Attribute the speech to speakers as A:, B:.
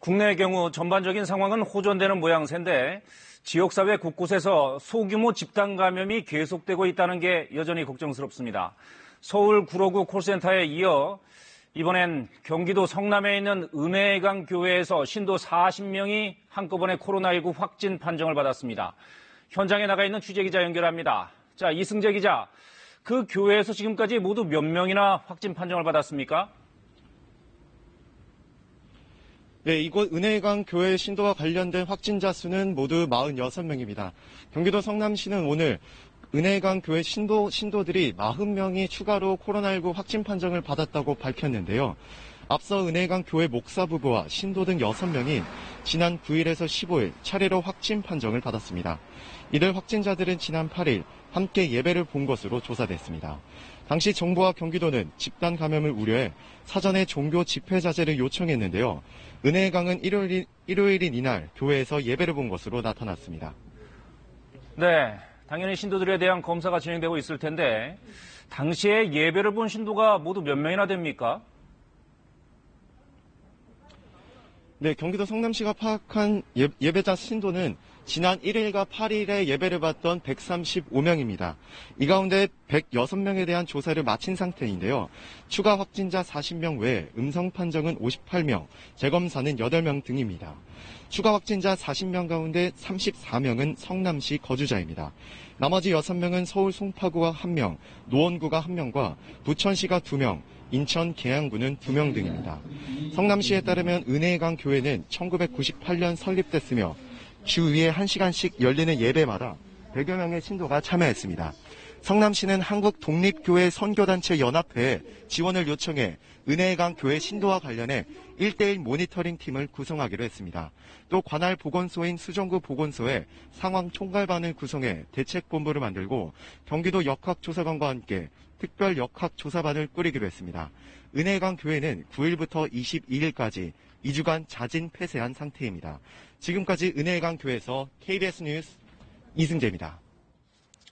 A: 국내의 경우 전반적인 상황은 호전되는 모양새인데 지역사회 곳곳에서 소규모 집단 감염이 계속되고 있다는 게 여전히 걱정스럽습니다. 서울 구로구 콜센터에 이어 이번엔 경기도 성남에 있는 은혜강 교회에서 신도 40명이 한꺼번에 코로나19 확진 판정을 받았습니다. 현장에 나가 있는 취재기자 연결합니다. 자, 이승재 기자, 그 교회에서 지금까지 모두 몇 명이나 확진 판정을 받았습니까?
B: 네, 이곳 은혜강 교회 신도와 관련된 확진자 수는 모두 46명입니다. 경기도 성남시는 오늘 은혜강 교회 신도들이 40명이 추가로 코로나19 확진 판정을 받았다고 밝혔는데요. 앞서 은혜강 교회 목사 부부와 신도 등 6명이 지난 9일에서 15일 차례로 확진 판정을 받았습니다. 이들 확진자들은 지난 8일 함께 예배를 본 것으로 조사됐습니다. 당시 정부와 경기도는 집단 감염을 우려해 사전에 종교 집회 자제를 요청했는데요. 은혜강은 일요일인 이날 교회에서 예배를 본 것으로 나타났습니다.
A: 네, 당연히 신도들에 대한 검사가 진행되고 있을 텐데 당시에 예배를 본 신도가 모두 몇 명이나 됩니까?
B: 네, 경기도 성남시가 파악한 예배자 신도는 지난 1일과 8일에 예배를 받던 135명입니다. 이 가운데 106명에 대한 조사를 마친 상태인데요. 추가 확진자 40명 외에 음성 판정은 58명, 재검사는 8명 등입니다. 추가 확진자 40명 가운데 34명은 성남시 거주자입니다. 나머지 6명은 서울 송파구가 1명, 노원구가 1명과 부천시가 2명, 인천 계양구는 2명 등입니다. 성남시에 따르면 은혜강 교회는 1998년 설립됐으며 주 2회 1시간씩 열리는 예배마다 100여 명의 신도가 참여했습니다. 성남시는 한국독립교회 선교단체 연합회에 지원을 요청해 은혜강 교회 신도와 관련해 1대1 모니터링 팀을 구성하기로 했습니다. 또 관할 보건소인 수정구 보건소에 상황 총괄반을 구성해 대책본부를 만들고 경기도 역학조사관과 함께 특별 역학조사반을 꾸리기로 했습니다. 은혜강 교회는 9일부터 22일까지 2주간 자진 폐쇄한 상태입니다. 지금까지 은혜강 교회에서 KBS 뉴스 이승재입니다.